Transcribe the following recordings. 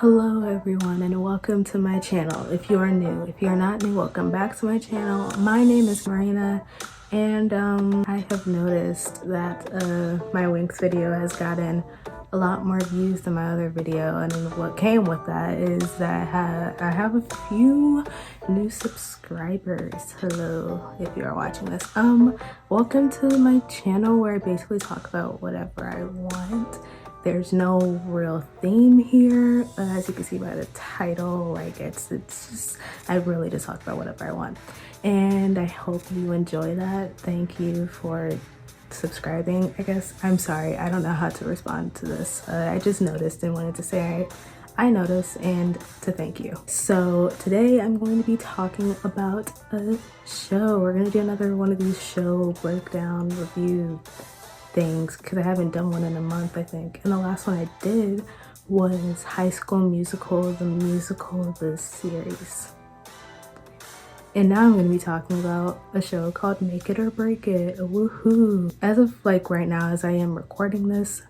Hello everyone and welcome to my channel. If you are new, if you're not new, welcome back to my channel. My name is Marina and I have noticed that my Winx video has gotten a lot more views than my other video, and what came with that is that I have a few new subscribers. Hello, if you are watching this. Welcome to my channel where I basically talk about whatever I want. There's no real theme here, as you can see by the title. Like it's just, I really just talk about whatever I want, and I hope you enjoy that. Thank you for subscribing. I guess I'm sorry, I don't know how to respond to this. I just noticed and wanted to say I noticed and to thank you. So today I'm going to be talking about a show. We're gonna do another one of these show breakdown review things because I haven't done one in a month, I think. And the last one I did was High School Musical, the musical, the series. And now I'm going to be talking about a show called Make It or Break It. Woohoo! As of like right now, as I am recording this,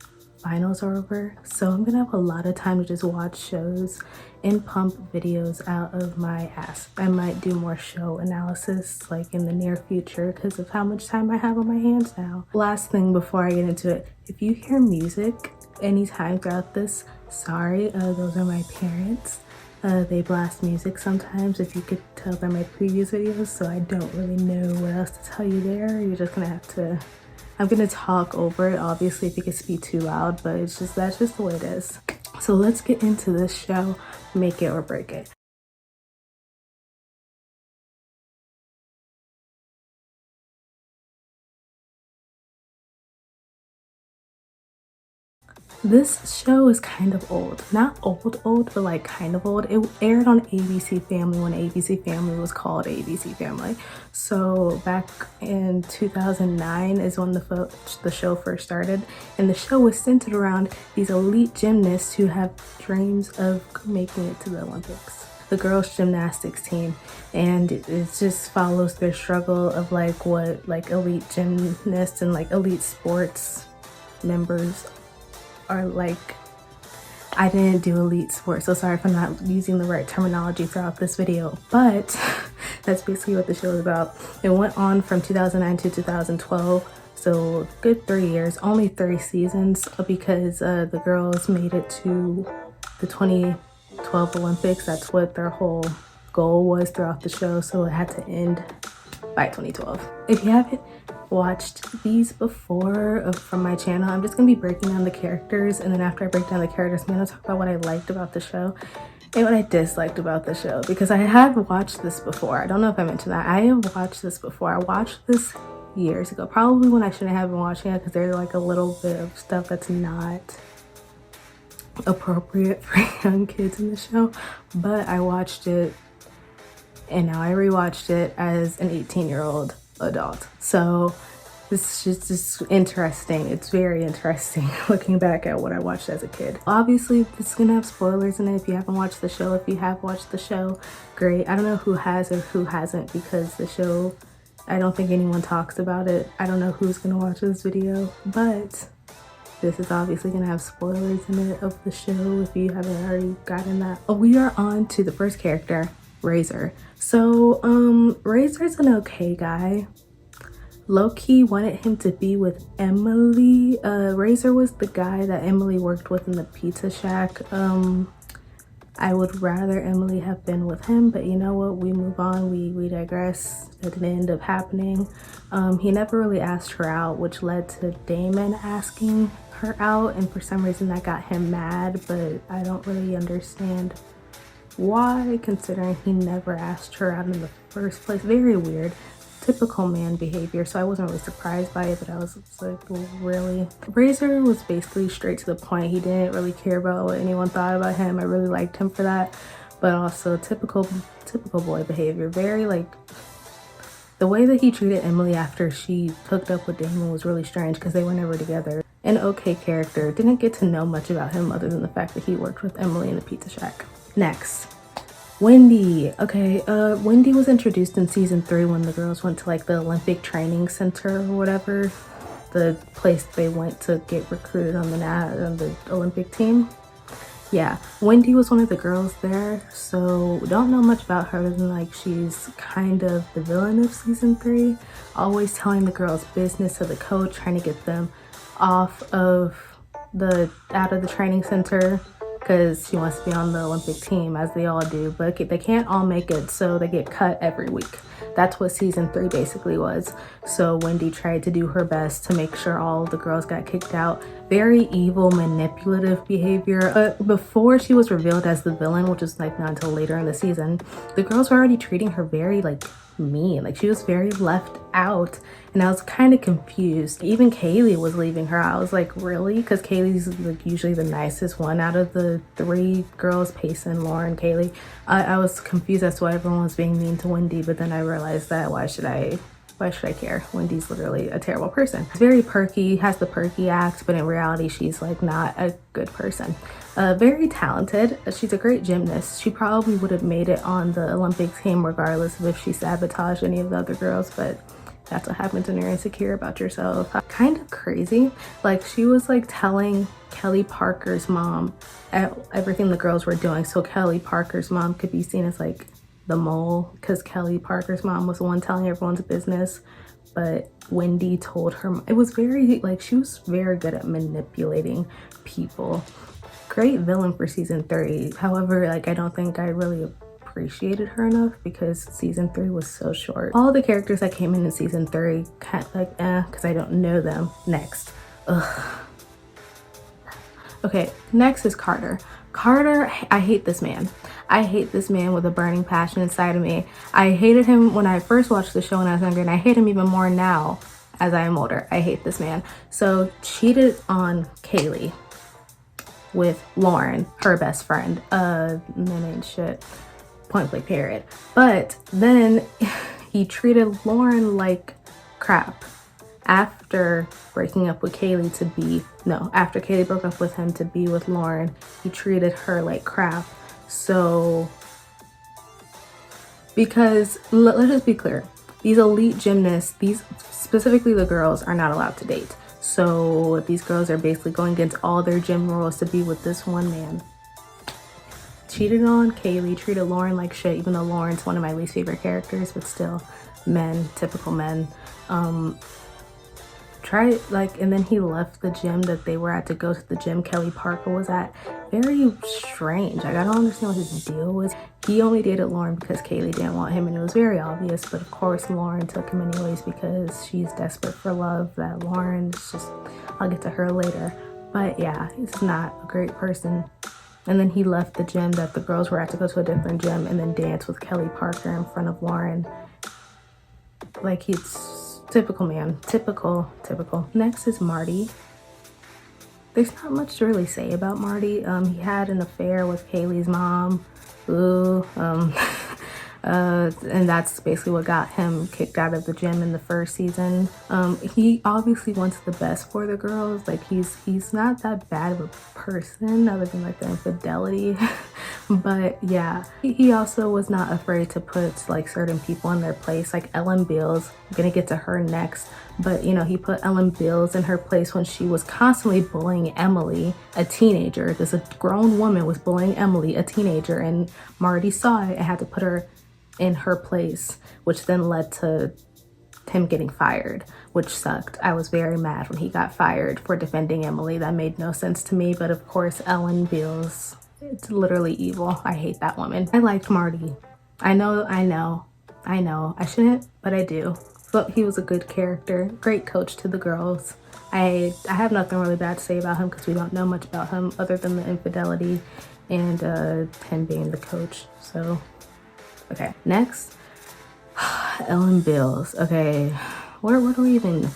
finals are over, so I'm gonna have a lot of time to just watch shows and pump videos out of my ass. I might do more show analysis like in the near future because of how much time I have on my hands now. Last thing before I get into it, if you hear music anytime throughout this, sorry, those are my parents. They blast music sometimes. If you could tell by my previous videos, so I don't really know what else to tell you there. You're just gonna have to, I'm gonna talk over it, obviously, if it gets to be too loud, but it's just, that's just the way it is. So let's get into this show, Make It or Break It. This show is kind of old. Not old, but like kind of old. It aired on ABC Family when ABC Family was called ABC Family. So back in 2009 is when the show first started. And the show was centered around these elite gymnasts who have dreams of making it to the Olympics. The girls' gymnastics team. And it just follows their struggle of like what like elite gymnasts and like elite sports members are like. I didn't do elite sports, so sorry if I'm not using the right terminology throughout this video, but that's basically what the show is about. It went on from 2009 to 2012, so good 3 years, only 3 seasons, because the girls made it to the 2012 Olympics. That's what their whole goal was throughout the show, so it had to end by 2012. If you haven't watched these before from my channel, I'm just gonna be breaking down the characters, and then after I break down the characters, I'm gonna talk about what I liked about the show and what I disliked about the show, because I have watched this before. I don't know if I mentioned that. I have watched this before. I watched this years ago, probably when I shouldn't have been watching it, because there's like a little bit of stuff that's not appropriate for young kids in the show, but I watched it and now I rewatched it as an 18-year-old adult. So this is just interesting. It's very interesting looking back at what I watched as a kid. Obviously, it's gonna have spoilers in it if you haven't watched the show. If you have watched the show, great. I don't know who has or who hasn't, because the show, I don't think anyone talks about it. I don't know who's gonna watch this video, but this is obviously gonna have spoilers in it of the show if you haven't already gotten that. We are on to the first character, Razor. So Razor's an okay guy. Low-key wanted him to be with Emily. Razor was the guy that Emily worked with in the pizza shack. I would rather Emily have been with him, but you know what, we move on, we digress. It didn't end up happening. He never really asked her out, which led to Damon asking her out, and for some reason that got him mad, but I don't really understand why, considering he never asked her out in the first place. Very weird, typical man behavior. So I wasn't really surprised by it, but I was like, really? Razor was basically straight to the point. He didn't really care about what anyone thought about him. I really liked him for that, but also typical boy behavior. Very like, the way that he treated Emily after she hooked up with Damon was really strange, because they were never together. An okay character. Didn't get to know much about him other than the fact that he worked with Emily in the pizza shack. Next, Wendy. Okay, Wendy was introduced in season 3 when the girls went to like the Olympic training center or whatever, the place they went to get recruited on the Olympic team. yeah, Wendy was one of the girls there, so don't know much about her other than like she's kind of the villain of season 3, always telling the girls business to the coach, trying to get them out of the training center because she wants to be on the Olympic team, as they all do, but they can't all make it, so they get cut every week. That's what season 3 basically was. So Wendy tried to do her best to make sure all the girls got kicked out. Very evil, manipulative behavior. But before she was revealed as the villain, which was like not until later in the season, the girls were already treating her very like mean. Like she was very left out, and I was kind of confused. Even Hailey was leaving her. I was like, really? Because Hailey's like usually the nicest one out of the 3 girls, Payson, Lauren, Hailey. I was confused as to why everyone was being mean to Wendy, but then I realized that why should I care? Wendy's literally a terrible person. She's very perky, has the perky act, but in reality she's like not a good person. Very talented. She's a great gymnast. She probably would have made it on the Olympic team regardless of if she sabotaged any of the other girls, but that's what happens when you're insecure about yourself. Kind of crazy. Like she was like telling Kelly Parker's mom everything the girls were doing, so Kelly Parker's mom could be seen as like the mole, because Kelly Parker's mom was the one telling everyone's business, but Wendy told her. It was very like she was very good at manipulating people. Great villain for season 3. However, like I don't think I really appreciated her enough because season 3 was so short. All the characters that came in season 3 kind of like because I don't know them. Next. Ugh. Okay, next is Carter. Carter, I hate this man. I hate this man with a burning passion inside of me. I hated him when I first watched the show when I was younger, and I hate him even more now as I am older. I hate this man. So cheated on Hailey with Lauren, her best friend. That ain't shit. Point blank period. But then he treated Lauren like crap. After breaking up with Hailey after Hailey broke up with him to be with Lauren, he treated her like crap. So, because let's just be clear, these elite gymnasts, specifically the girls, are not allowed to date. So these girls are basically going against all their gym rules to be with this one man. Cheated on Hailey, treated Lauren like shit, even though Lauren's one of my least favorite characters, but still, men, typical men. And then he left the gym that they were at to go to the gym Kelly Parker was at. Very strange. Like, I don't understand what his deal was. He only dated Lauren because Hailey didn't want him, and it was very obvious, but of course Lauren took him anyways because she's desperate for love. That Lauren's just, I'll get to her later. But yeah, he's not a great person. And then he left the gym that the girls were at to go to a different gym and then dance with Kelly Parker in front of Lauren. Like, he's typical man. Typical. Next is Marty. There's not much to really say about Marty. He had an affair with Hailey's mom. And that's basically what got him kicked out of the gym in the first season. He obviously wants the best for the girls. Like he's not that bad of a person other than like the infidelity. But yeah, he also was not afraid to put like certain people in their place, like Ellen Beals. I'm gonna get to her next, but you know, he put Ellen Beals in her place when she was constantly bullying Emily, a teenager. This a grown woman was bullying Emily, a teenager, and Marty saw it and had to put her in her place, which then led to him getting fired, which sucked. I was very mad when he got fired for defending Emily. That made no sense to me, but of course Ellen Beals, it's literally evil. I hate that woman. I liked Marty. I know I shouldn't, but I do. But he was a good character, great coach to the girls. I have nothing really bad to say about him because we don't know much about him other than the infidelity and him being the coach. So okay, next, Ellen Beals. Okay, where do we even,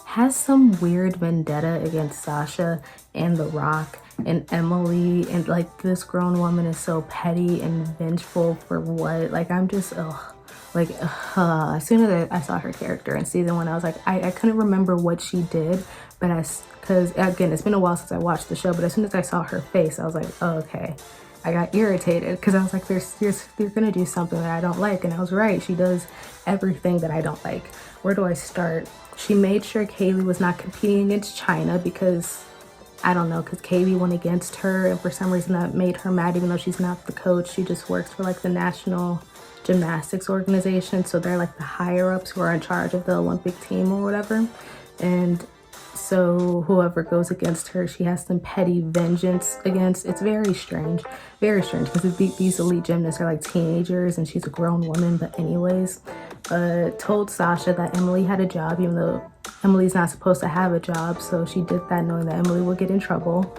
has some weird vendetta against Sasha and The Rock and Emily, and like this grown woman is so petty and vengeful for what? Like, I'm just as soon as I saw her character in season 1, I was like, I couldn't remember what she did, but because again, it's been a while since I watched the show, but as soon as I saw her face, I was like, oh, okay. I got irritated because I was like, they're gonna do something that I don't like, and I was right. She does everything that I don't like. Where do I start? She made sure Hailey was not competing against China because I don't know, because Hailey went against her, and for some reason that made her mad, even though she's not the coach. She just works for like the national gymnastics organization, so they're like the higher ups who are in charge of the Olympic team or whatever. And so whoever goes against her, she has some petty vengeance against. It's very strange, because these elite gymnasts are like teenagers and she's a grown woman. But anyways, told Sasha that Emily had a job, even though Emily's not supposed to have a job. So she did that knowing that Emily would get in trouble.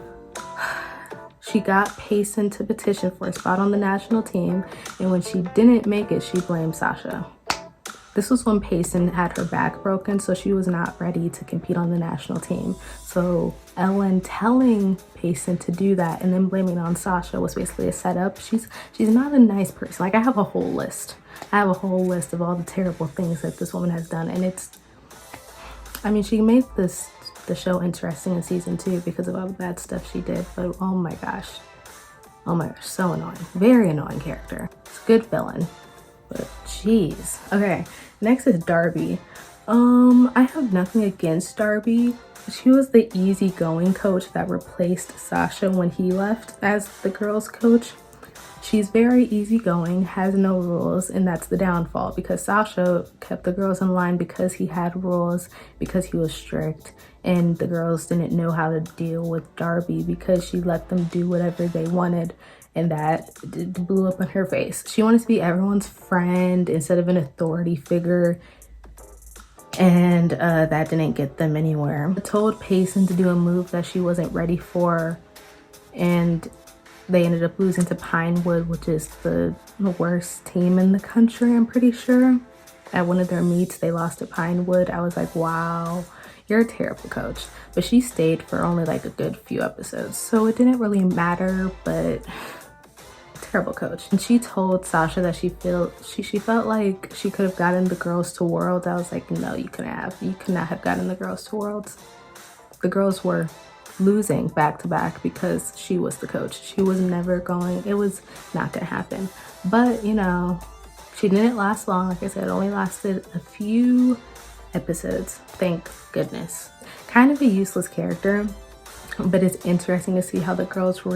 She got Payson to petition for a spot on the national team, and when she didn't make it, she blamed Sasha. This was when Payson had her back broken, so she was not ready to compete on the national team. So Ellen telling Payson to do that and then blaming it on Sasha was basically a setup. She's not a nice person. Like, I have a whole list. Of all the terrible things that this woman has done, and she made the show interesting in season 2 because of all the bad stuff she did. But oh my gosh, so annoying. Very annoying character. It's a good villain, but jeez. Okay, next is Darby. I have nothing against Darby. She was the easygoing coach that replaced Sasha when he left as the girls' coach. She's very easygoing, has no rules, and that's the downfall, because Sasha kept the girls in line because he had rules, because he was strict, and the girls didn't know how to deal with Darby because she let them do whatever they wanted, and that blew up in her face. She wanted to be everyone's friend instead of an authority figure, and that didn't get them anywhere. I told Payson to do a move that she wasn't ready for, and they ended up losing to Pinewood, which is the worst team in the country, I'm pretty sure. At one of their meets, they lost to Pinewood. I was like, wow, you're a terrible coach. But she stayed for only like a good few episodes, so it didn't really matter, but terrible coach. And she told Sasha that she felt like she could have gotten the girls to Worlds. I was like, no, you could not have gotten the girls to Worlds. The girls were losing back to back because she was the coach. It was not gonna happen. But she didn't last long. Like I said, it only lasted a few episodes, thank goodness. Kind of a useless character, but it's interesting to see how the girls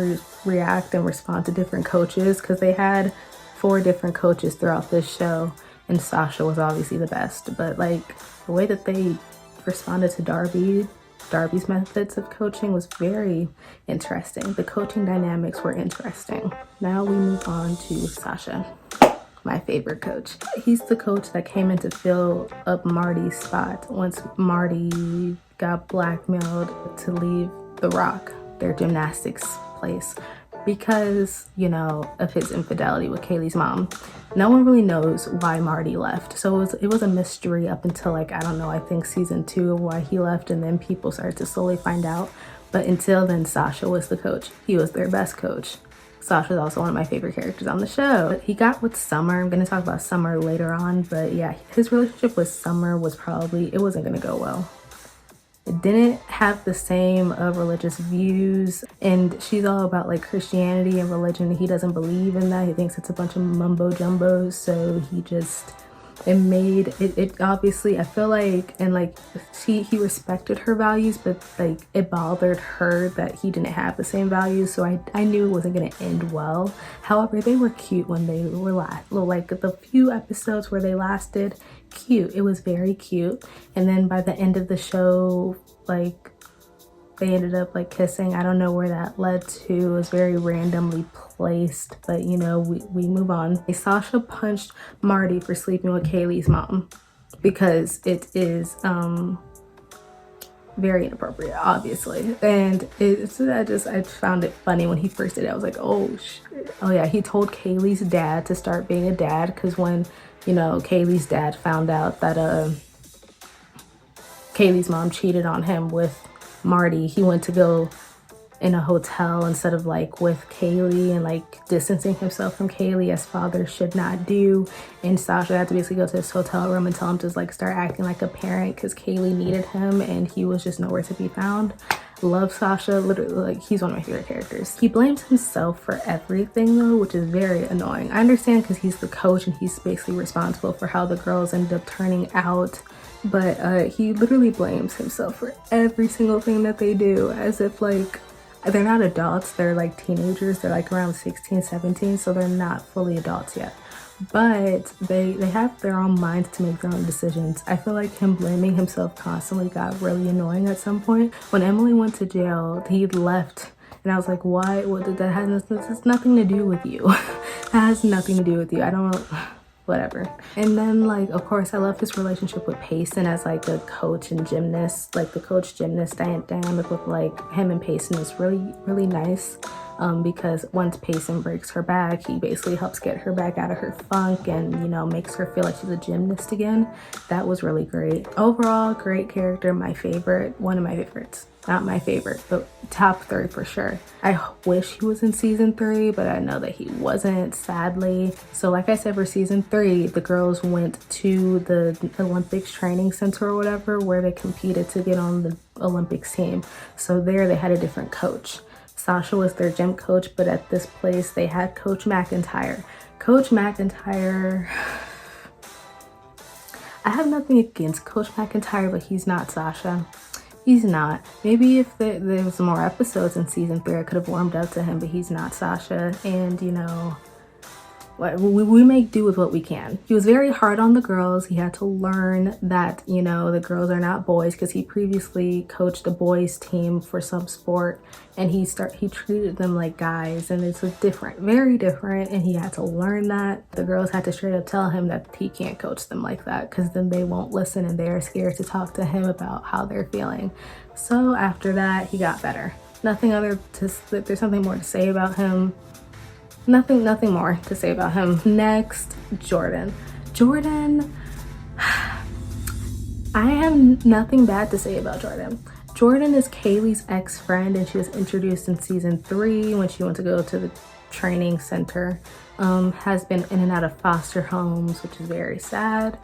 react and respond to different coaches, because they had 4 different coaches throughout this show, and Sasha was obviously the best. But like, the way that they responded to Darby's methods of coaching was very interesting. The coaching dynamics were interesting. Now we move on to Sasha, my favorite coach. He's the coach that came in to fill up Marty's spot once Marty got blackmailed to leave The Rock, their gymnastics place, because of his infidelity with Hailey's mom. No one really knows why Marty left, so it was a mystery up until, like, I don't know, I think season 2 of why he left, and then people started to slowly find out. But until then, Sasha was the coach. He was their best coach. Sasha's also one of my favorite characters on the show. But he got with Summer. I'm going to talk about Summer later on, but yeah, his relationship with Summer it wasn't going to go well. It didn't have the same religious views, and she's all about like Christianity and religion. He doesn't believe in that. He thinks it's a bunch of mumbo jumbo, so it obviously, I feel like, and like he respected her values, but like it bothered her that he didn't have the same values, so I knew it wasn't going to end well. However, they were cute when they were like the few episodes where they lasted. Cute. It was very cute. And then by the end of the show, like, they ended up like kissing. I don't know where that led to. It was very randomly placed, but we move on. Sasha punched Marty for sleeping with Hailey's mom because it is very inappropriate, obviously. And I found it funny when he first did it. I was like, oh shit. Oh yeah, he told Hailey's dad to start being a dad, because when Hailey's dad found out that Hailey's mom cheated on him with Marty, he went to go in a hotel instead of like with Hailey and like distancing himself from Hailey, as fathers should not do. And Sasha had to basically go to his hotel room and tell him to like start acting like a parent, because Hailey needed him and he was just nowhere to be found. Love Sasha, literally, like, he's one of my favorite characters. He blames himself for everything though, which is very annoying. I understand because he's the coach and he's basically responsible for how the girls end up turning out, but he literally blames himself for every single thing that they do, as if like they're not adults, they're like teenagers, they're like around 16, 17, so they're not fully adults yet. But they have their own minds to make their own decisions. I feel like him blaming himself constantly got really annoying at some point. When Emily went to jail, he left and I was like, why? What did that have? This has nothing to do with you. That has nothing to do with you. I don't, whatever. And then like, of course, I love his relationship with Payson as like a coach and gymnast. Like the coach gymnast dynamic with like him and Payson is really, really nice. Because once Payson breaks her back, he basically helps get her back out of her funk and, you know, makes her feel like she's a gymnast again. That was really great. Overall, great character, my favorite, one of my favorites. Not my favorite, but top 3 for sure. I wish he was in season 3, but I know that he wasn't, sadly. So like I said, for season 3, the girls went to the Olympics training center or whatever, where they competed to get on the Olympics team. So there they had a different coach. Sasha was their gym coach, but at this place they had Coach McIntyre. Coach McIntyre, I have nothing against Coach McIntyre, but he's not Sasha. He's not. Maybe if there was more episodes in season 3, I could have warmed up to him, but he's not Sasha. And you know, we make do with what we can. He was very hard on the girls. He had to learn that, you know, the girls are not boys, because he previously coached a boys team for some sport and he treated them like guys, and it's different, very different, and he had to learn that. The girls had to straight up tell him that he can't coach them like that, because then they won't listen and they're scared to talk to him about how they're feeling. So after that, he got better. There's something more to say about him. Nothing more to say about him. Next, Jordan. I have nothing bad to say about Jordan. Jordan is Kaylee's ex-friend, and she was introduced in season 3 when she went to go to the training center. Has been in and out of foster homes, which is very sad.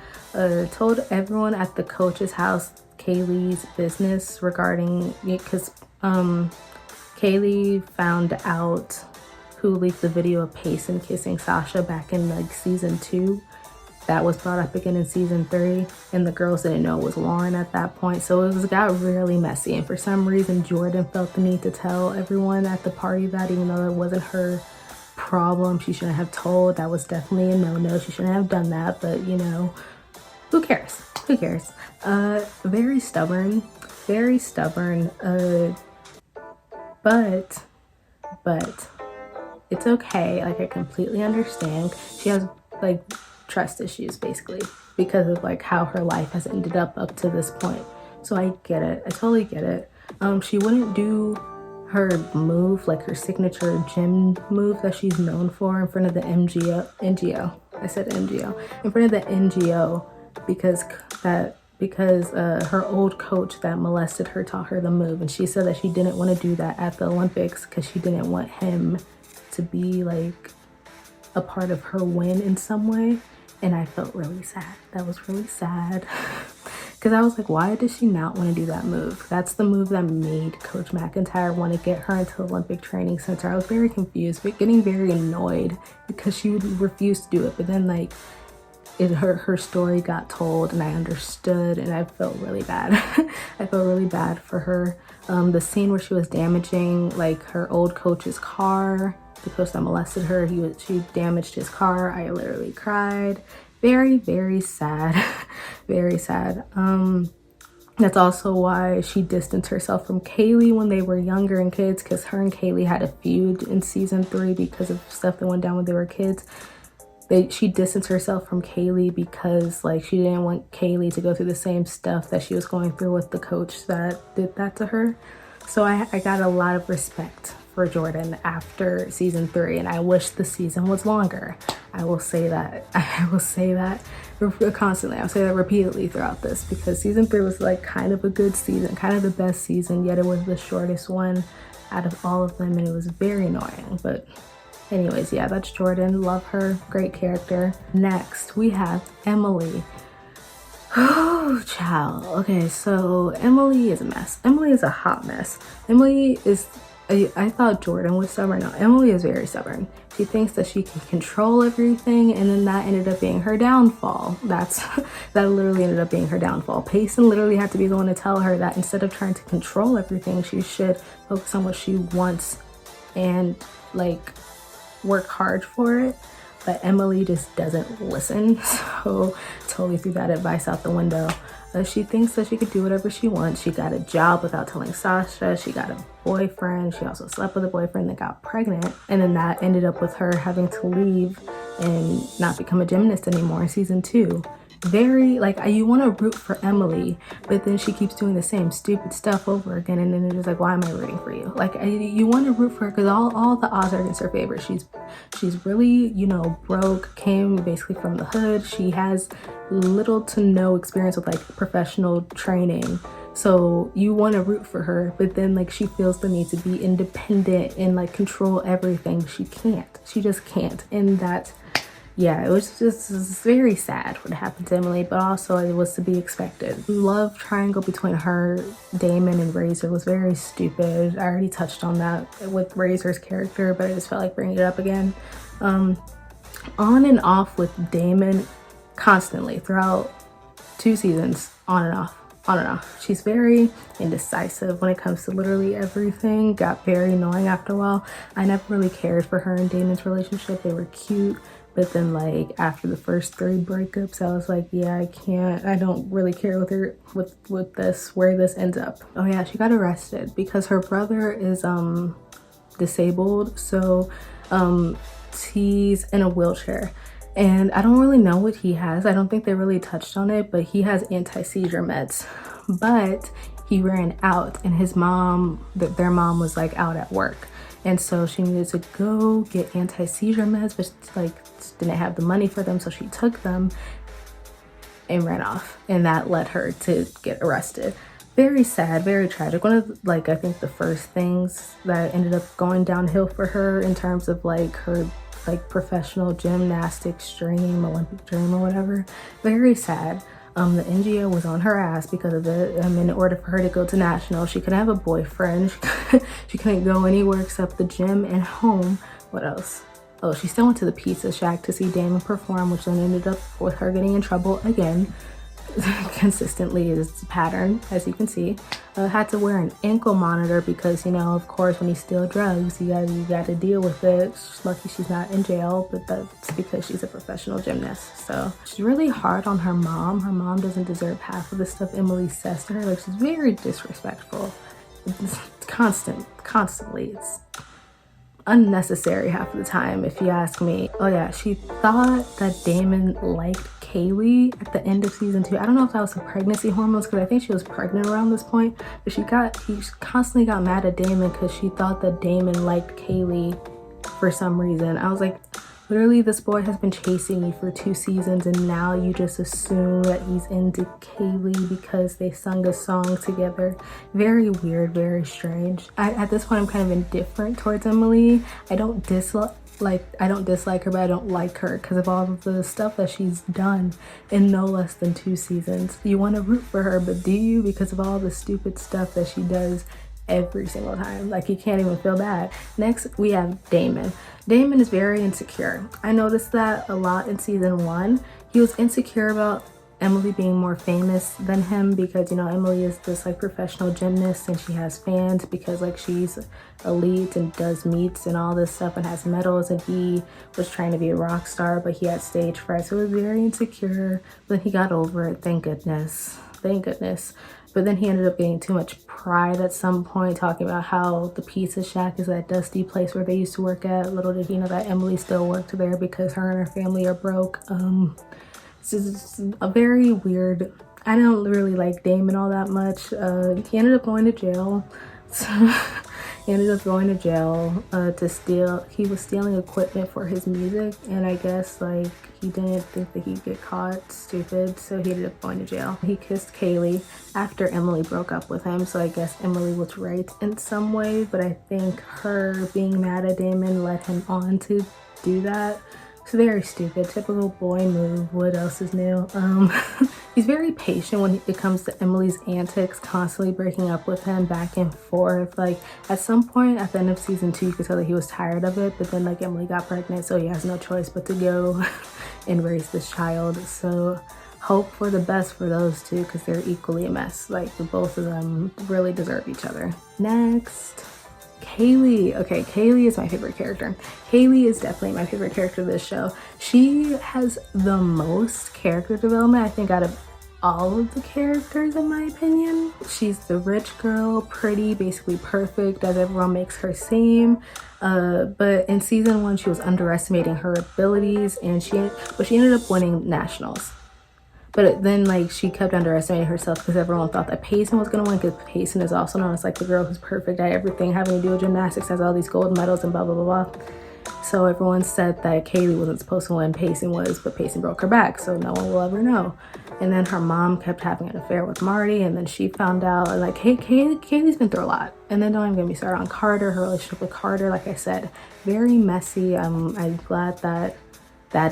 Told everyone at the coach's house Kaylee's business regarding it, because Kaylee found out who leaked the video of Payson kissing Sasha back in like season 2. That was brought up again in season 3, and the girls didn't know it was Lauren at that point. So it got really messy, and for some reason Jordan felt the need to tell everyone at the party that, even though it wasn't her problem, she shouldn't have told. That was definitely a no-no. She shouldn't have done that, but you know, who cares? Very stubborn, but it's okay. Like, I completely understand. She has like trust issues basically because of like how her life has ended up to this point. So I get it. I totally get it. She wouldn't do her move, like her signature gym move that she's known for, in front of the NGO. I said NGO. In front of the NGO because her old coach that molested her taught her the move, and she said that she didn't want to do that at the Olympics because she didn't want him to be like a part of her win in some way. And I felt really sad. That was really sad because I was like, why does she not want to do that move? That's the move that made Coach McIntyre want to get her into the Olympic training center. I was very confused, but getting very annoyed because she would refuse to do it. But then like her story got told and I understood, and I felt really bad. I felt really bad for her. The scene where she was damaging like her old coach's car, the coach that molested her, she damaged his car. I literally cried. Very, very sad. Very sad. That's also why she distanced herself from Kaylee when they were younger and kids, because her and Kaylee had a feud in season 3 because of stuff that went down when they were kids. She distanced herself from Kaylee because like she didn't want Kaylee to go through the same stuff that she was going through with the coach that did that to her. So I got a lot of respect for Jordan after season 3, and I wish the season was longer. I will say that. I will say that constantly. I'll say that repeatedly throughout this, because season 3 was like kind of a good season, kind of the best season, yet it was the shortest one out of all of them, and it was very annoying. But anyways, yeah, that's Jordan. Love her. Great character. Next, we have Emily. Oh, child. Okay, so Emily is a mess. Emily is a hot mess. Emily is, I thought Jordan was stubborn. No, Emily is very stubborn. She thinks that she can control everything, and then that ended up being her downfall. That literally ended up being her downfall. Payson literally had to be the one to tell her that instead of trying to control everything, she should focus on what she wants and like work hard for it. But Emily just doesn't listen, so totally threw that advice out the window. She thinks that she could do whatever she wants. She got a job without telling Sasha. She got a boyfriend. She also slept with a boyfriend that got pregnant. And then that ended up with her having to leave and not become a gymnast anymore in season 2. Very, like, you want to root for Emily, but then she keeps doing the same stupid stuff over again, and then you're just like, why am I rooting for you? Like, you want to root for her because all the odds are against her favor. She's really, you know, broke, came basically from the hood. She has little to no experience with like professional training, so you want to root for her, but then like she feels the need to be independent and like control everything. She just can't. And that, yeah, it was just very sad what happened to Emily, but also it was to be expected. Love triangle between her, Damon, and Razor was very stupid. I already touched on that with Razor's character, but I just felt like bringing it up again. On and off with Damon constantly throughout 2 seasons, on and off. She's very indecisive when it comes to literally everything. Got very annoying after a while. I never really cared for her and Damon's relationship. They were cute. But then like after the first 3 breakups, I was like, yeah, I don't really care with her with this, where this ends up. Oh yeah, she got arrested because her brother is disabled. So he's in a wheelchair. And I don't really know what he has. I don't think they really touched on it, but he has anti-seizure meds. But he ran out, and his mom, their mom was like out at work. And so she needed to go get anti-seizure meds, but like didn't have the money for them. So she took them and ran off. And that led her to get arrested. Very sad, very tragic. One of like, I think the first things that ended up going downhill for her in terms of like her like professional gymnastics dream, Olympic dream or whatever. Very sad. The NGO was on her ass because of it. In order for her to go to national, she couldn't have a boyfriend. She couldn't go anywhere except the gym and home. What else? Oh, she still went to the Pizza Shack to see Damon perform, which then ended up with her getting in trouble again. Consistently is the pattern, as you can see. Had to wear an ankle monitor because, you know, of course, when you steal drugs, you gotta deal with it. She's lucky she's not in jail, but that's because she's a professional gymnast. So she's really hard on her mom. Her mom doesn't deserve half of the stuff Emily says to her. Like, she's very disrespectful. It's constantly. It's unnecessary half of the time, if you ask me. Oh yeah, she thought that Damon liked Hailey at the end of season 2. I don't know if that was the pregnancy hormones, because I think she was pregnant around this point, but he constantly got mad at Damon because she thought that Damon liked Hailey for some reason. I was like, literally, this boy has been chasing you for 2 seasons, and now you just assume that he's into Hailey because they sung a song together. Very weird, very strange. At this point, I'm kind of indifferent towards Emily. I don't dislike her, but I don't like her because of all of the stuff that she's done in no less than 2 seasons. You want to root for her, but do you? Because of all the stupid stuff that she does every single time. Like, you can't even feel bad. Next, we have Damon. Damon is very insecure. I noticed that a lot in season 1. He was insecure about Emily being more famous than him because, you know, Emily is this like professional gymnast and she has fans because like she's elite and does meets and all this stuff and has medals, and he was trying to be a rock star, but he had stage fright, so he was very insecure. But he got over it, thank goodness. But then he ended up getting too much pride at some point, talking about how the Pizza Shack is that dusty place where they used to work at. Little did he know that Emily still worked there because her and her family are broke. It's just a very weird. I don't really like Damon all that much. He ended up going to jail. To steal. He was stealing equipment for his music, and I guess like he didn't think that he'd get caught. Stupid. So he ended up going to jail. He kissed Hailey after Emily broke up with him, so I guess Emily was right in some way, but I think her being mad at Damon led him on to do that. It's very stupid, typical boy move. What else is new? he's very patient when it comes to Emily's antics, constantly breaking up with him back and forth. Like at some point at the end of season 2, you could tell that he was tired of it, but then like Emily got pregnant, so he has no choice but to go and raise this child. So hope for the best for those two, because they're equally a mess. Like the both of them really deserve each other. Next, Hailey. Okay, Hailey is my favorite character. Hailey is definitely my favorite character of this show. She has the most character development, I think, out of all of the characters, in my opinion. She's the rich girl, pretty, basically perfect, as everyone makes her seem. But in season 1, she was underestimating her abilities, and she ended up winning nationals. But then like she kept underestimating herself because everyone thought that Payson was gonna win, because Payson is also known as like the girl who's perfect at everything having to do with gymnastics, has all these gold medals and blah blah blah blah. So everyone said that Hailey wasn't supposed to win, Payson was, but Payson broke her back, so no one will ever know. And then her mom kept having an affair with Marty, and then she found out, and like Hailey's been through a lot. And then don't even get me started on Carter. Her relationship with Carter, like I said, very messy. I'm glad that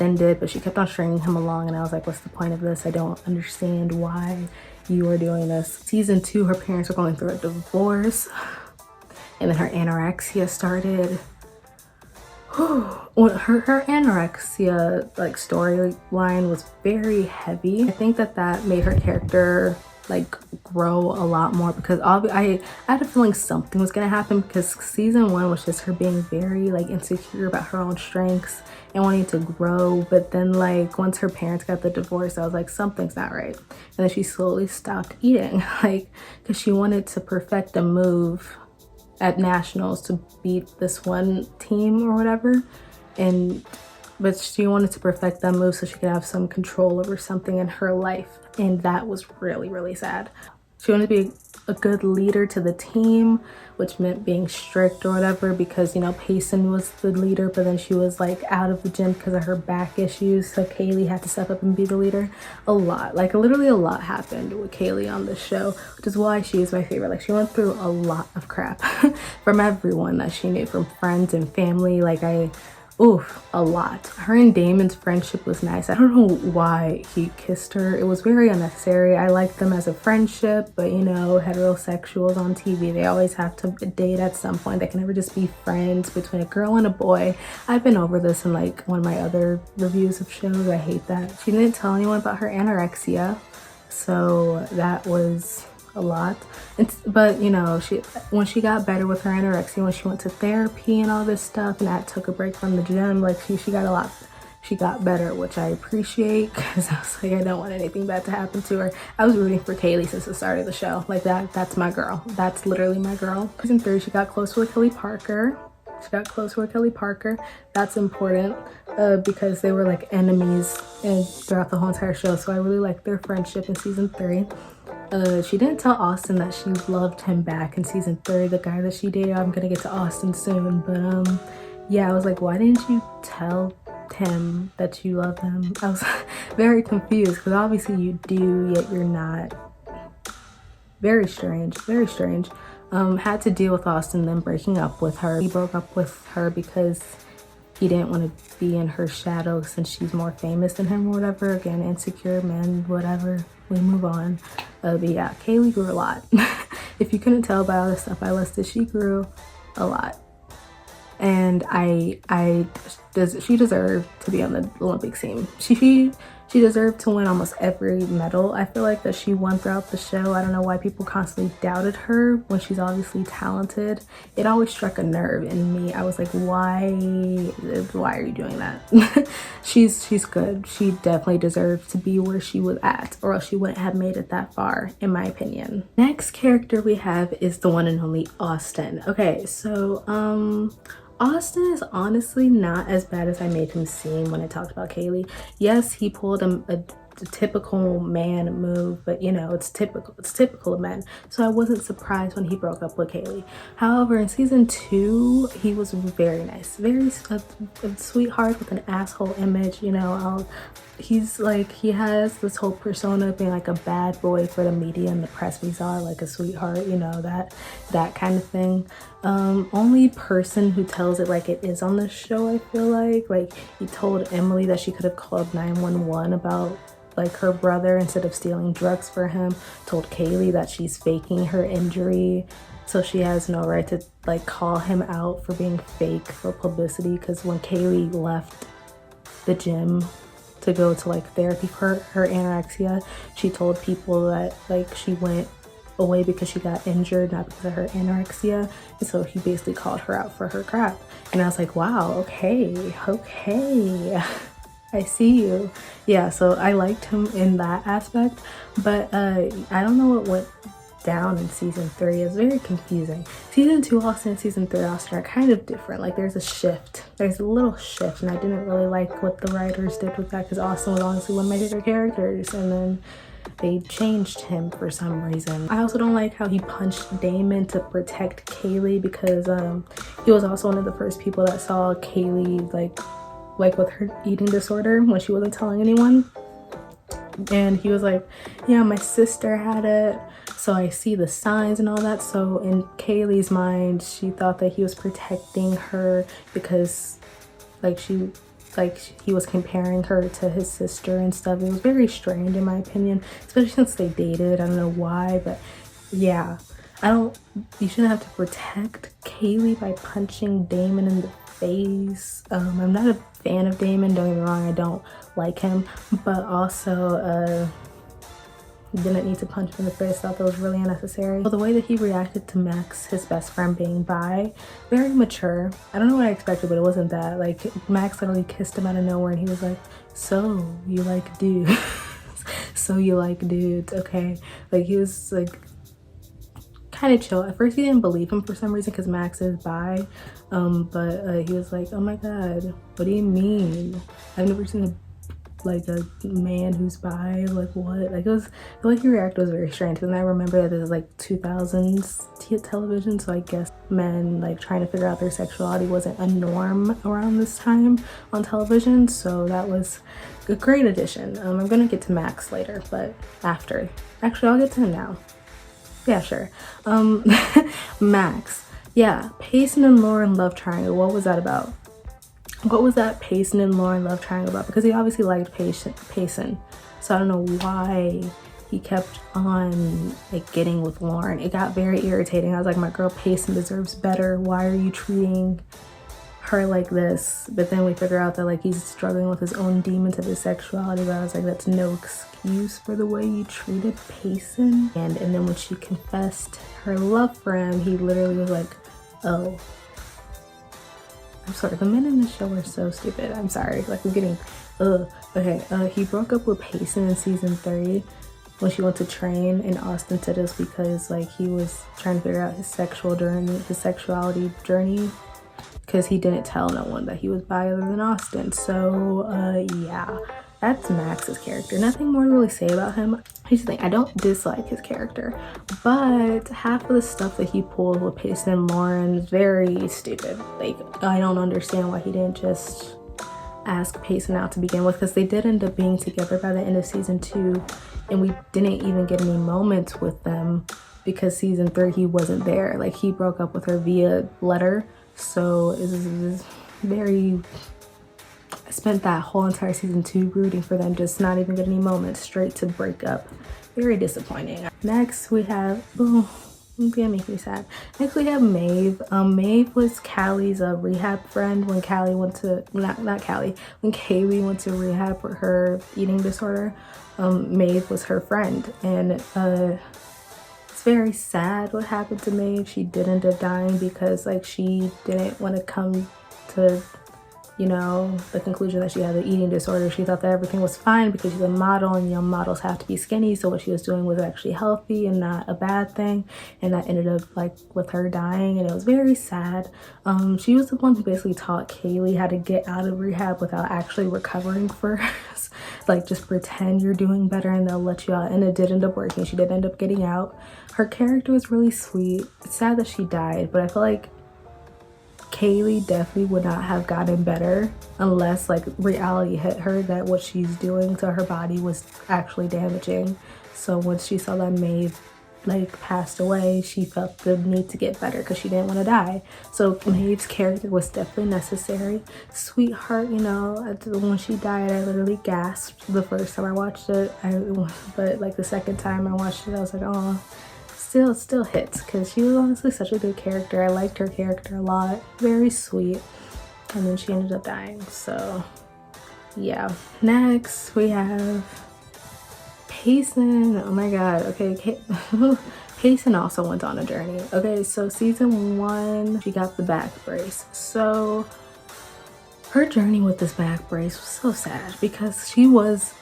ended, but she kept on stringing him along, and I was like, what's the point of this? I don't understand why you are doing this. Season 2, her parents were going through a divorce, and then her anorexia started. Well, her anorexia like storyline was very heavy. I think that made her character like grow a lot more, because I had a feeling something was gonna happen, because season 1 was just her being very like insecure about her own strengths and wanting to grow. But then like once her parents got the divorce, I was like, something's not right. And then she slowly stopped eating, like because she wanted to perfect a move at nationals to beat this one team or whatever, but she wanted to perfect that move so she could have some control over something in her life, and that was really, really sad. She wanted to be a good leader to the team, which meant being strict or whatever, because, you know, Payson was the leader, but then she was like out of the gym because of her back issues, so Hailey had to step up and be the leader. A lot, like literally a lot happened with Hailey on this show, which is why she is my favorite. Like she went through a lot of crap from everyone that she knew, from friends and family. Like oof, a lot. Her and Damon's friendship was nice. I don't know why he kissed her. It was very unnecessary. I liked them as a friendship, but you know, heterosexuals on TV, they always have to date at some point. They can never just be friends between a girl and a boy. I've been over this in like one of my other reviews of shows. I hate that. She didn't tell anyone about her anorexia, so that was a lot. But you know, when she got better with her anorexia, when she went to therapy and all this stuff, and that took a break from the gym, like she got better, which I appreciate, because I was like, I don't want anything bad to happen to her. I was rooting for Hailey since the start of the show. Like that's my girl. That's literally my girl. Season 3, she got close with Kelly Parker. That's important, because they were like enemies throughout the whole entire show, so I really liked their friendship in season 3. She didn't tell Austin that she loved him back in season 3, the guy that she dated. I'm gonna get to Austin soon, but yeah, I was like, why didn't you tell him that you love him? I was very confused, because obviously you do, yet you're not. Very strange, very strange. Had to deal with Austin then breaking up with her. He broke up with her because he didn't want to be in her shadow since she's more famous than him or whatever. Again, insecure men, whatever. We move on. But yeah, Hailey grew a lot. If you couldn't tell by all the stuff I listed, she grew a lot. And she deserved to be on the Olympic team. She deserved to win almost every medal. I feel like that she won throughout the show. I don't know why people constantly doubted her when she's obviously talented. It always struck a nerve in me. I was like, why are you doing that? She's good. She definitely deserves to be where she was at, or else she wouldn't have made it that far, in my opinion. Next character we have is the one and only Austin. Okay, so Austin is honestly not as bad as I made him seem when I talked about Hailey. Yes, he pulled a typical man move, but you know, it's typical of men. So I wasn't surprised when he broke up with Hailey. However, in season 2, he was very nice, very a sweetheart with an asshole image. You know, he's like, he has this whole persona of being like a bad boy for the media and the press. He's all like a sweetheart, you know, that kind of thing. Only person who tells it like it is on the show, I feel like he told Emily that she could have called 911 about like her brother instead of stealing drugs for him, told Hailey that she's faking her injury, so she has no right to like call him out for being fake for publicity. Because when Hailey left the gym to go to like therapy for her anorexia, she told people that like she went away because she got injured, not because of her anorexia. And so he basically called her out for her crap, and I was like, wow, okay I see you. Yeah, so I liked him in that aspect, but I don't know what went down in season 3. It's very confusing. Season 2 Austin and season 3 Austin are kind of different. Like there's a little shift, and I didn't really like what the writers did with that, because Austin was honestly one of my favorite characters, and then they changed him for some reason. I also don't like how he punched Damon to protect Hailey, because he was also one of the first people that saw Hailey like with her eating disorder when she wasn't telling anyone. And he was like, yeah, my sister had it, so I see the signs and all that. So in Hailey's mind, she thought that he was protecting her because he was comparing her to his sister and stuff. It was very strange in my opinion, especially since they dated. I don't know why, but yeah, you shouldn't have to protect Hailey by punching Damon in the face. I'm not a fan of Damon, don't get me wrong, I don't like him, but also didn't need to punch him in the face. Thought that was really unnecessary. Well, the way that he reacted to Max, his best friend, being bi, very mature. I don't know what I expected, but it wasn't that. Like Max literally kissed him out of nowhere, and he was like, so you like dudes? So you like dudes, okay? Like he was like kind of chill. At first he didn't believe him for some reason because Max is bi, but he was like, oh my god, what do you mean? I've never seen a man who's bi, like what? Like it was, the way he reacted was very strange. And I remember that this is like 2000s television, so I guess men like trying to figure out their sexuality wasn't a norm around this time on television, so that was a great addition. I'm gonna get to Max later, but actually I'll get to him now. Yeah, sure. Max, yeah, Payson and Lauren love triangle. What was that about? What was that Payson and Lauren love triangle about? Because he obviously liked Payson, so I don't know why he kept on like getting with Lauren. It got very irritating. I was like, my girl Payson deserves better. Why are you treating her like this? But then we figure out that like he's struggling with his own demons of his sexuality, but I was like, that's no excuse for the way you treated Payson. And then when she confessed her love for him, he literally was like, oh, I'm sorry, the men in this show are so stupid. I'm sorry, like I'm getting okay. He broke up with Payson in season 3 when she went to train, and Austin said it was because like he was trying to figure out his sexuality journey, because he didn't tell no one that he was bi other than Austin. So yeah, that's Max's character. Nothing more to really say about him. Here's the thing, I don't dislike his character, but half of the stuff that he pulled with Payson and Lauren is very stupid. Like I don't understand why he didn't just ask Payson out to begin with, because they did end up being together by the end of season 2, and we didn't even get any moments with them because season 3 he wasn't there. Like he broke up with her via letter, so it was very, I spent that whole entire season 2 rooting for them, just not even get any moments, straight to break up. Very disappointing. Next we have, oh, it's gonna make me sad. Next we have Maeve. Maeve was Callie's rehab friend when Callie went to, when Hailey went to rehab for her eating disorder. Maeve was her friend, and it's very sad what happened to Maeve. She did end up dying because like she didn't want to come to, you know, the conclusion that she had an eating disorder. She thought that everything was fine because she's a model, and young models have to be skinny, so what she was doing was actually healthy and not a bad thing, and that ended up like with her dying, and it was very sad. She was the one who basically taught Hailey how to get out of rehab without actually recovering first. Like just pretend you're doing better and they'll let you out, and it did end up working. She did end up getting out. Her character was really sweet. It's sad that she died, but I feel like Hailey definitely would not have gotten better unless like reality hit her that what she's doing to her body was actually damaging. So once she saw that Maeve like passed away, she felt the need to get better because she didn't want to die. So Maeve's character was definitely necessary. Sweetheart, you know, when she died, I literally gasped the first time I watched it. But like the second time I watched it, I was like, oh, still hits, because she was honestly such a good character. I liked her character a lot, very sweet. And then she ended up dying, so yeah. Next we have Payson. Oh my god. Okay, Payson also went on a journey. Okay, so season 1, she got the back brace. So her journey with this back brace was so sad, because she was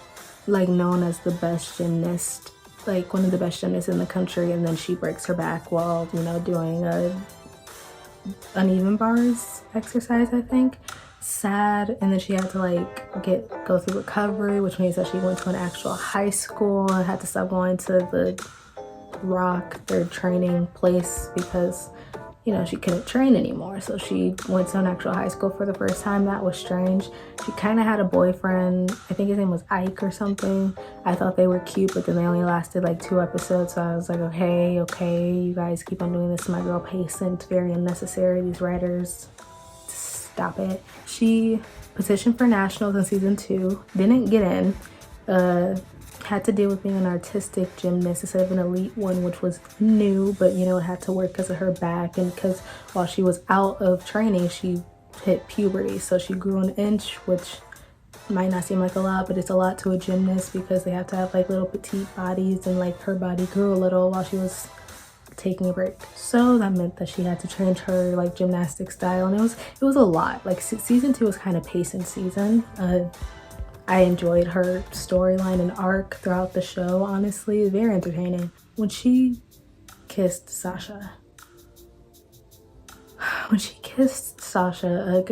like known as the best gymnast, like one of the best gymnasts in the country, and then she breaks her back while, you know, doing a uneven bars exercise, I think. Sad. And then she had to like go through recovery, which means that she went to an actual high school and had to stop going to the Rock, their training place, because, you know, she couldn't train anymore. So she went to an actual high school for the first time. That was strange. She kind of had a boyfriend, I think his name was Ike or something. I thought they were cute, but then they only lasted like 2 episodes, so I was like, okay, you guys keep on doing this to my girl Payson. It's very unnecessary. These writers, stop it. She petitioned for nationals in season 2, didn't get in, had to deal with being an artistic gymnast instead of an elite one, which was new, but you know, it had to work because of her back, and because while she was out of training, she hit puberty, so she grew an inch, which might not seem like a lot, but it's a lot to a gymnast, because they have to have like little petite bodies, and like her body grew a little while she was taking a break. So that meant that she had to change her like gymnastic style, and it was a lot. Like season 2 was kind of Payson's season. I enjoyed her storyline and arc throughout the show, honestly. Very entertaining. When she kissed Sasha,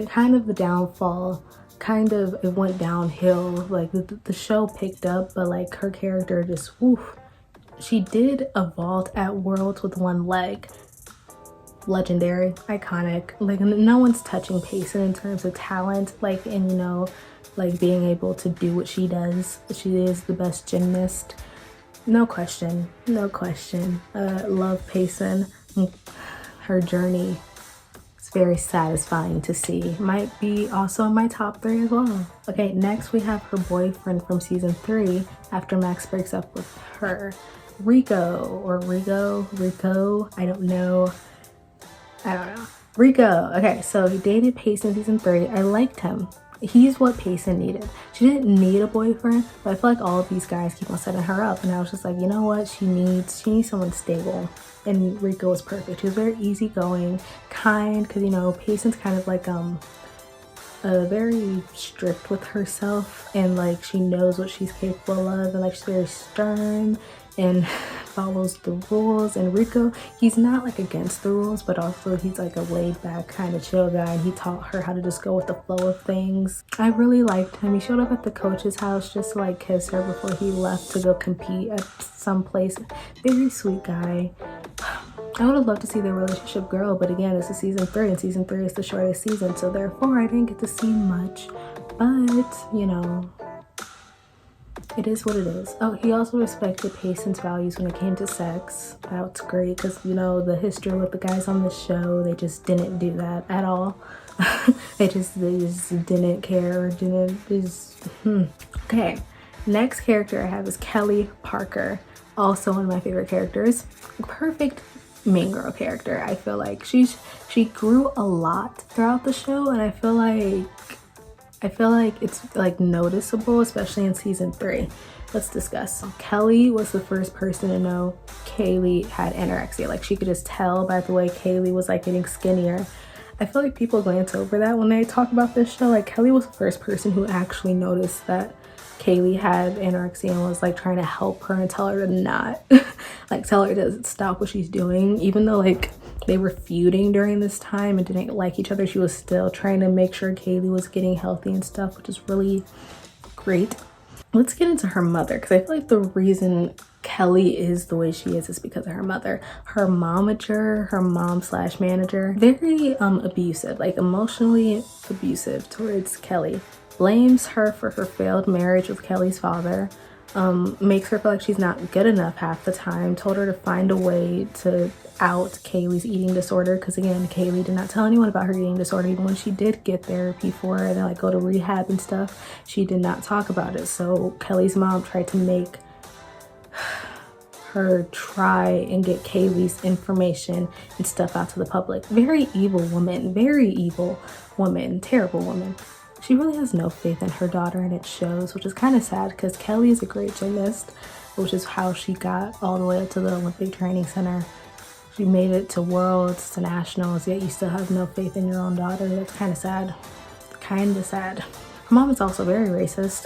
kind of the downfall, kind of it went downhill. Like the show picked up, but like her character just, oof. She did a vault at Worlds with 1 leg. Legendary, iconic. Like no one's touching Payson in terms of talent, like, and you know, like being able to do what she does. She is the best gymnast, no question. Love Payson. Her journey is very satisfying to see. Might be also in my top 3 as well. Okay, next we have her boyfriend from season 3 after Max breaks up with her. Rico, I don't know. Rico. Okay, so he dated Payson season 3. I liked him. He's what Payson needed. She didn't need a boyfriend, but I feel like all of these guys keep on setting her up, and I was just like, you know what, she needs someone stable, and Rico was perfect. He was very easygoing, kind, because you know, Payson's kind of like very strict with herself, and like she knows what she's capable of, and like she's very stern and follows the rules. And Rico, he's not like against the rules, but also he's like a laid back kind of chill guy, and he taught her how to just go with the flow of things. I really liked him. He showed up at the coach's house just to like kiss her before he left to go compete at some place. Very sweet guy. I would have loved to see their relationship grow, but again, this is season 3, and season 3 is the shortest season, so therefore I didn't get to see much. But you know, it is what it is. Oh, he also respected Payson's values when it came to sex. That's great, because you know, the history with the guys on the show, they just didn't do that at all. they just didn't care, or Okay, next character I have is Kelly Parker, also one of my favorite characters. Perfect mean girl character. I feel like she grew a lot throughout the show, and I feel like it's like noticeable, especially in season 3. Let's discuss. Kelly was the first person to know Hailey had anorexia. Like she could just tell by the way Hailey was like getting skinnier. I feel like people glance over that when they talk about this show. Like Kelly was the first person who actually noticed that Hailey had anorexia and was like trying to help her and tell her to not like tell her to stop what she's doing. Even though like they were feuding during this time and didn't like each other, she was still trying to make sure Hailey was getting healthy and stuff, which is really great. Let's get into her mother, because I feel like the reason Kelly is the way she is because of her mother. Her momager, her mom/manager, very abusive, like emotionally abusive towards Kelly. Blames her for her failed marriage with Kelly's father. makes her feel like she's not good enough half the time, told her to find a way to out Kaylee's eating disorder, because again, Hailey did not tell anyone about her eating disorder. Even when she did get therapy for it and like go to rehab and stuff, she did not talk about it. So Kelly's mom tried to make her try and get Kaylee's information and stuff out to the public. Very evil woman, terrible woman. She really has no faith in her daughter, and it shows, which is kind of sad because Kelly is a great gymnast, which is how she got all the way up to the Olympic Training Center. She made it to worlds, to nationals, yet you still have no faith in your own daughter. That's kind of sad. Her mom is also very racist.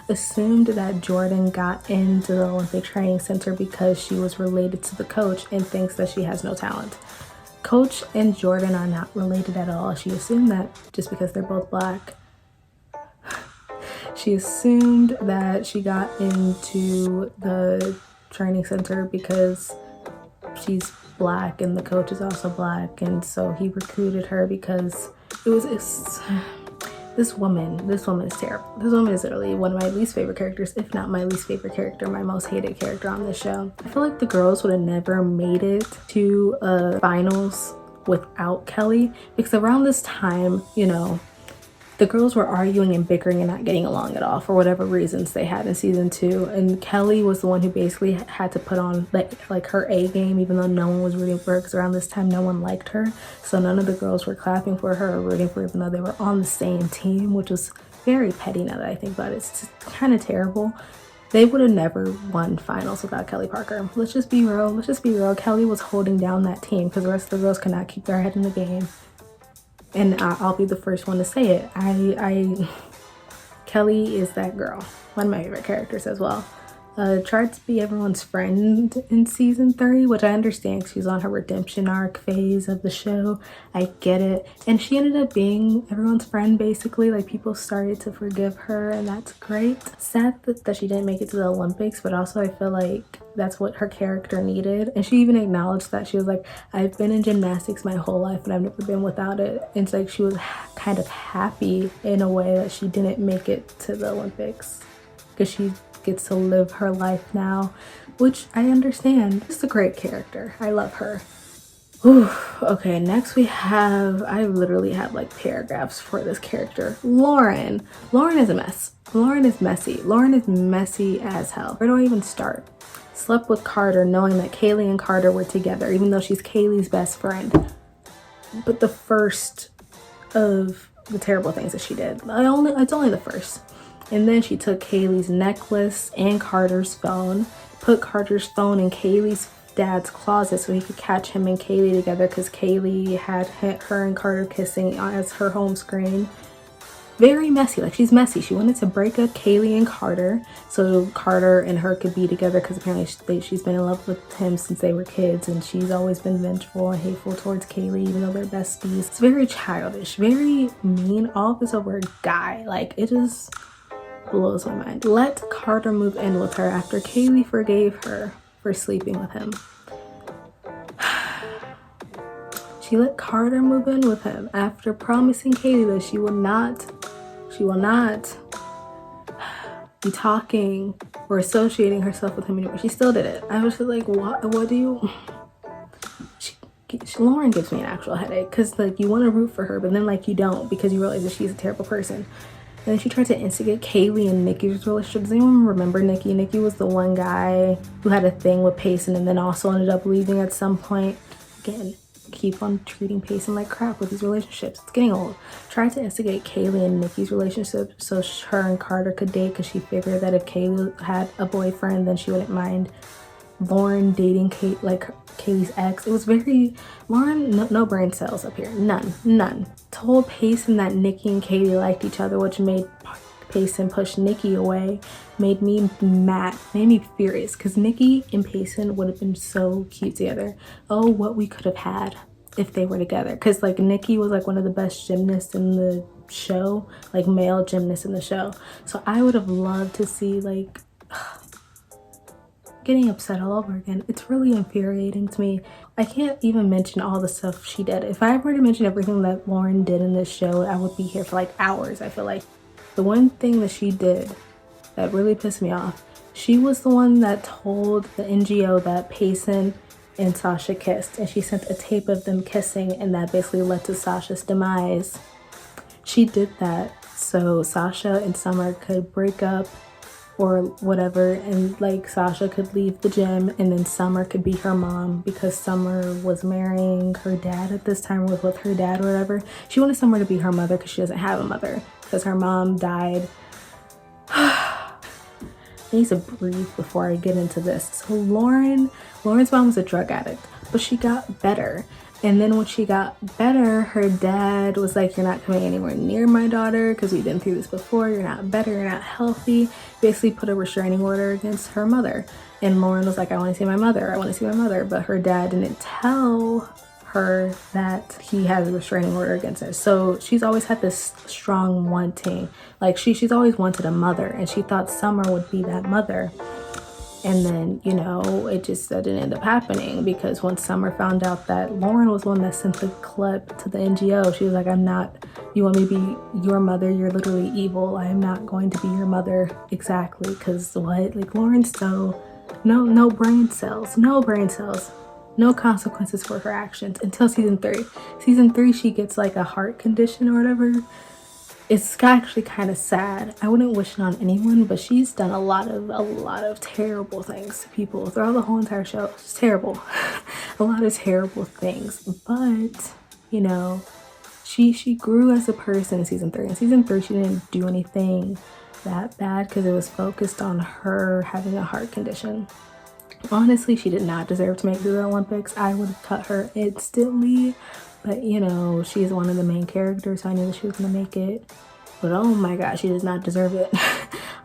Assumed that Jordan got into the Olympic Training Center because she was related to the coach and thinks that she has no talent. Coach and Jordan are not related at all. She assumed that just because they're both black. She assumed that she got into the training center because she's black and the coach is also black, and so he recruited her because this woman is terrible. This woman is literally one of my least favorite characters, if not my least favorite character, my most hated character on this show. I feel like the girls would have never made it to finals without Kelly, because around this time, you know, the girls were arguing and bickering and not getting along at all for whatever reasons they had in season 2. And Kelly was the one who basically had to put on like her A game, even though no one was rooting for her, because around this time no one liked her. So none of the girls were clapping for her or rooting for her, even though they were on the same team, which was very petty now that I think about it. It's just kind of terrible. They would have never won finals without Kelly Parker. Let's just be real. Kelly was holding down that team because the rest of the girls could not keep their head in the game. And I'll be the first one to say it. Kelly is that girl. One of my favorite characters as well. Tried to be everyone's friend in season 3, which I understand because she's on her redemption arc phase of the show. I get it. And she ended up being everyone's friend, basically. Like, people started to forgive her, and that's great. Sad that she didn't make it to the Olympics, but also I feel like that's what her character needed. And she even acknowledged that. She was like, I've been in gymnastics my whole life and I've never been without it. And it's like she was kind of happy in a way that she didn't make it to the Olympics, because she gets to live her life now, which I understand. Just a great character. I love her. Whew. Okay, next we have, I literally have like paragraphs for this character. Lauren. Lauren is a mess. Lauren is messy. Lauren is messy as hell. Where do I even start? Slept with Carter knowing that Kaylee and Carter were together, even though she's Kaylee's best friend. But the first of the terrible things that she did. It's only the first. And then she took Kaylee's necklace and Carter's phone, put Carter's phone in Kaylee's dad's closet so he could catch him and Kaylee together, because Kaylee had her and Carter kissing as her home screen. Very messy. Like, she's messy. She wanted to break up Kaylee and Carter so Carter and her could be together, because apparently she's been in love with him since they were kids, and she's always been vengeful and hateful towards Kaylee, even though they're besties. It's very childish, very mean, all of this over a guy. Like, it just blows my mind. Let Carter move in with her after Kaylee forgave her for sleeping with him. She let Carter move in with him after promising Kaylee that she will not be talking or associating herself with him anymore. She still did it. I was just like, what do you... Lauren gives me an actual headache, because like, you want to root for her, but then like you don't, because you realize that she's a terrible person. And then she tried to instigate Kaylee and Nikki's relationship. Does anyone remember Nikki? Nikki was the one guy who had a thing with Payson and then also ended up leaving at some point. Again, keep on treating Payson like crap with these relationships. It's getting old. Tried to instigate Kaylee and Nikki's relationship so her and Carter could date, because she figured that if Kaylee had a boyfriend, then she wouldn't mind Lauren dating Kaylee's ex. It was very Lauren, no brain cells up here, none. Told Payson that Nikki and Kaylee liked each other, which made Payson push Nikki away. Made me mad, made me furious, because Nikki and Payson would have been so cute together. Oh, what we could have had if they were together, because like Nikki was like one of the best gymnasts in the show, like male gymnasts in the show. So I would have loved to see like getting upset all over again. It's really infuriating to me. I can't even mention all the stuff she did. If I were to mention everything that Lauren did in this show, I would be here for like hours. I feel like the one thing that she did that really pissed me off. She was the one that told the NGO that Payson and Sasha kissed, and she sent a tape of them kissing, and that basically led to Sasha's demise. She did that so Sasha and Summer could break up or whatever, and like Sasha could leave the gym, and then Summer could be her mom, because Summer was marrying her dad at this time, or was with her dad or whatever. She wanted Summer to be her mother because she doesn't have a mother, because her mom died. I need to breathe before I get into this. So Lauren's mom was a drug addict, but she got better. And then when she got better, her dad was like, you're not coming anywhere near my daughter because we've been through this before. You're not better. You're not healthy. Basically put a restraining order against her mother. And Lauren was like, I want to see my mother. I want to see my mother. But her dad didn't tell her that he has a restraining order against her. So she's always had this strong wanting. Like she's always wanted a mother. And she thought Summer would be that mother. And then, you know, it just didn't end up happening, because once Summer found out that Lauren was one that sent the clip to the NGO, she was like, you want me to be your mother? You're literally evil. I am not going to be your mother. Exactly. Because what? Like Lauren's so, no brain cells, no consequences for her actions until season 3. Season 3, she gets like a heart condition or whatever. It's actually kind of sad. I wouldn't wish it on anyone, but she's done a lot of terrible things to people throughout the whole entire show. It's terrible. A lot of terrible things. But, you know, she grew as a person in season 3. In season 3, she didn't do anything that bad because it was focused on her having a heart condition. Honestly, she did not deserve to make the Olympics. I would have cut her instantly. But, you know, she's one of the main characters, so I knew that she was going to make it. But, oh my God, she does not deserve it.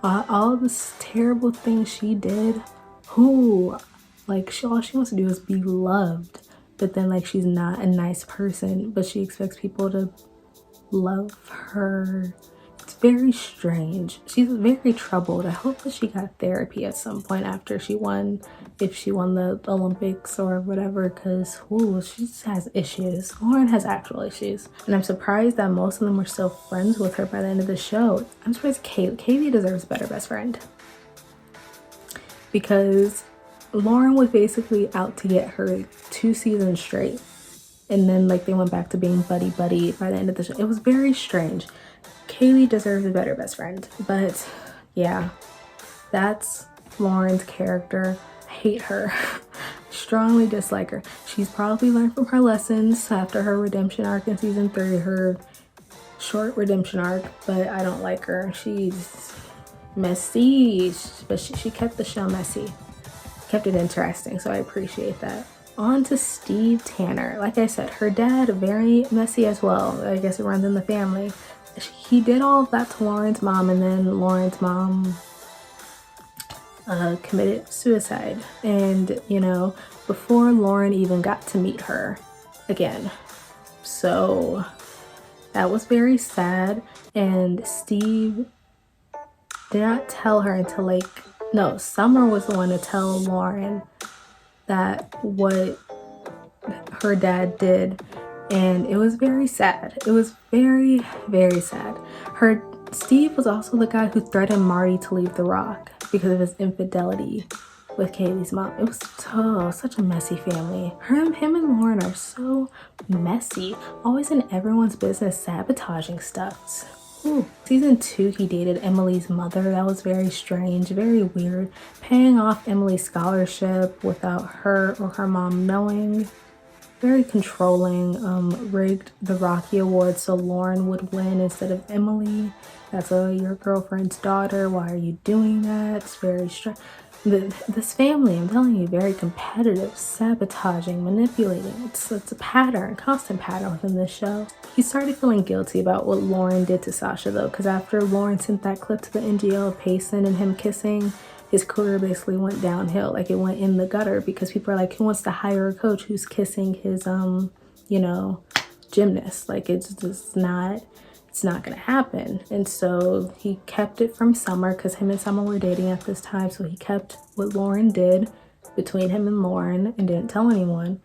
All this terrible things she did. All she wants to do is be loved. But then, like, she's not a nice person, but she expects people to love her. It's very strange. She's very troubled. I hope that she got therapy at some point after she won, if she won the Olympics or whatever, because she just has issues. Lauren has actual issues. And I'm surprised that most of them were still friends with her by the end of the show. I'm surprised Hailey deserves a better best friend. Because Lauren was basically out to get her 2 seasons straight. And then like they went back to being buddy-buddy by the end of the show. It was very strange. Hailey deserves a better best friend, but yeah, that's Lauren's character. I hate her. Strongly dislike her. She's probably learned from her lessons after her redemption arc in season 3, her short redemption arc, but I don't like her. She's messy, but she kept the show messy, kept it interesting, so I appreciate that. On to Steve Tanner. Like I said, her dad, very messy as well. I guess it runs in the family. He did all of that to Lauren's mom, and then Lauren's mom committed suicide. And, you know, before Lauren even got to meet her again. So that was very sad. And Steve did not tell her until Summer was the one to tell Lauren that what her dad did. And it was very sad. It was very, very sad. Steve was also the guy who threatened Marty to leave The Rock because of his infidelity with Kaylee's mom. It was such a messy family. Him and Lauren are so messy. Always in everyone's business, sabotaging stuff. Ooh. Season 2, he dated Emily's mother. That was very strange, very weird. Paying off Emily's scholarship without her or her mom knowing. Very controlling. Rigged the Rocky Award so Lauren would win instead of Emily. That's your girlfriend's daughter. Why are you doing that? It's very strange. This family, I'm telling you, very competitive, sabotaging, manipulating. It's a pattern, constant pattern within this show. He started feeling guilty about what Lauren did to Sasha though, because after Lauren sent that clip to the NGO of Payson and him kissing, his career basically went downhill. Like it went in the gutter because people are like, who wants to hire a coach who's kissing his gymnast? Like it's not gonna happen. And so he kept it from Summer because him and Summer were dating at this time. So he kept what Lauren did between him and Lauren and didn't tell anyone.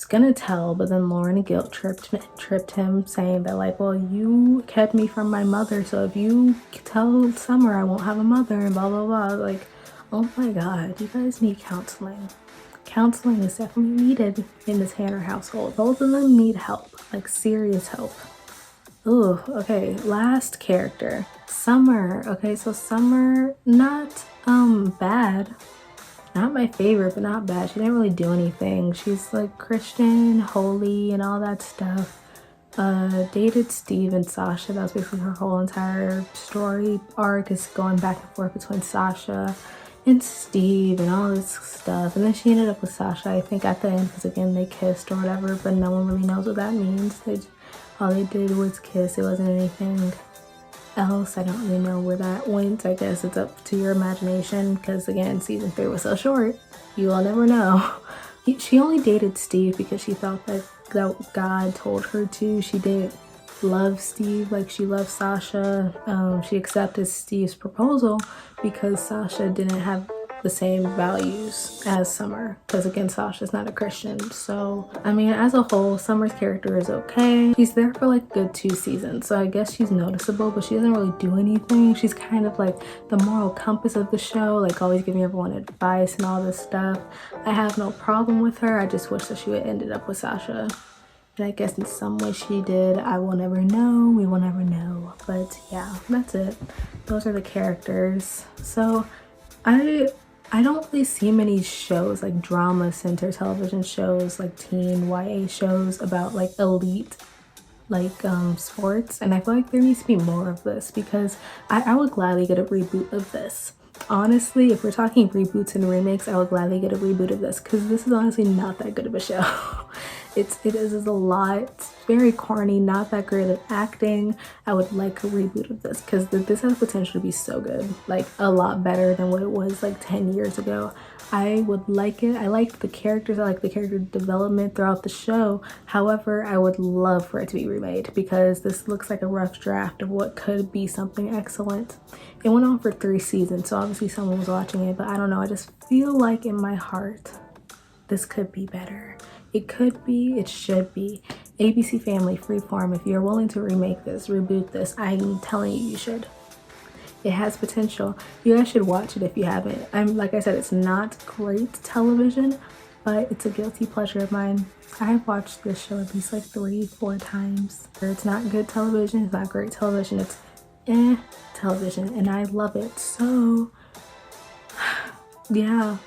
was gonna tell, but then Lauren guilt tripped him, saying that like, well, you kept me from my mother, so if you tell Summer I won't have a mother and blah blah blah. Like, oh my god, you guys need counseling. Counseling is definitely needed in this Tanner household. Both of them need help, like serious help. Ooh, okay, last character, Summer. Okay, so Summer, not bad. Not my favorite, but not bad. She didn't really do anything. She's like Christian, holy, and all that stuff. Dated Steve and Sasha. That was basically her whole entire story arc, is going back and forth between Sasha and Steve and all this stuff. And then she ended up with Sasha, I think, at the end, because again, they kissed or whatever, but no one really knows what that means. All they did was kiss. It wasn't anything else. I don't really know where that went. I guess it's up to your imagination, because again, season 3 was so short, you will never know. She only dated Steve because she thought that God told her to. She didn't love Steve like she loved Sasha. She accepted Steve's proposal because Sasha didn't have the same values as Summer, because again, Sasha's not a Christian. So I mean, as a whole, Summer's character is okay. She's there for like good 2 seasons, so I guess she's noticeable, but she doesn't really do anything. She's kind of like the moral compass of the show, like always giving everyone advice and all this stuff. I have no problem with her. I just wish that she would ended up with Sasha, and I guess in some way she did. I will never know. We will never know. But yeah, that's it. Those are the characters. So I don't really see many shows, like drama center television shows, like teen YA shows about like elite like sports, and I feel like there needs to be more of this, because I would gladly get a reboot of this. Honestly, if we're talking reboots and remakes, I would gladly get a reboot of this, because this is honestly not that good of a show. It is a lot. It's very corny, not that great at acting. I would like a reboot of this, because this has potential to be so good, like a lot better than what it was like 10 years ago. I would like it. I like the characters. I like the character development throughout the show. However, I would love for it to be remade, because this looks like a rough draft of what could be something excellent. It went on for 3 seasons, so obviously someone was watching it, but I don't know. I just feel like in my heart, this could be better. It could be, it should be. ABC Family, Freeform, if you're willing to remake this, reboot this, I'm telling you, you should. It has potential. You guys should watch it if you haven't. Like I said, it's not great television, but it's a guilty pleasure of mine. I have watched this show at least like 3-4 times. It's not good television, it's not great television, it's television, and I love it. So yeah.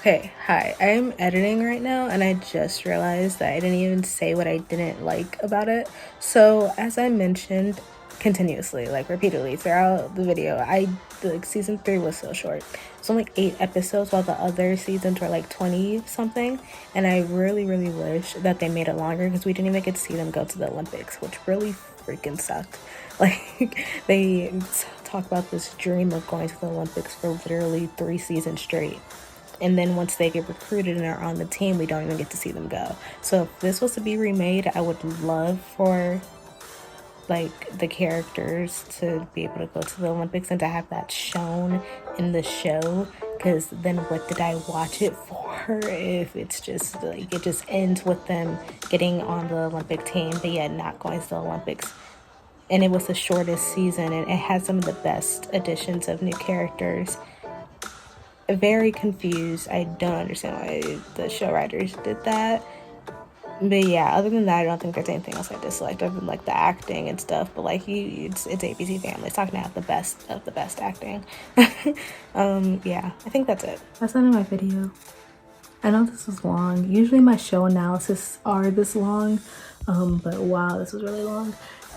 Okay, hi, I am editing right now, and I just realized that I didn't even say what I didn't like about it. So as I mentioned continuously, like repeatedly throughout the video, like season 3 was so short. It's only 8 episodes, while the other seasons were like 20 something, and I really wish that they made it longer, because we didn't even get to see them go to the Olympics, which really freaking sucked. Like, they talk about this dream of going to the Olympics for literally 3 seasons straight, and then once they get recruited and are on the team, we don't even get to see them go. So if this was to be remade, I would love for like the characters to be able to go to the Olympics and to have that shown in the show, because then what did I watch it for if it's just like it just ends with them getting on the Olympic team but yet not going to the Olympics? And it was the shortest season, and it had some of the best additions of new characters. Very confused. I don't understand why the show writers did that. But yeah, other than that, I don't think there's anything else I disliked other than like the acting and stuff. But like it's ABC Family. It's not gonna have the best of the best acting. Yeah, I think that's it. That's the end of my video. I know this was long. Usually my show analysis are this long, but wow, this was really long.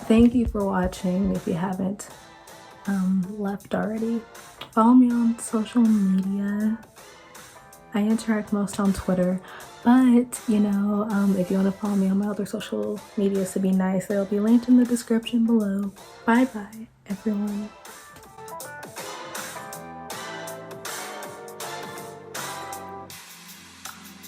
Thank you for watching. If you haven't left already, follow me on social media. I interact most on Twitter, but you know, if you want to follow me on my other social medias to be nice, they'll be linked in the description below. Bye bye, everyone.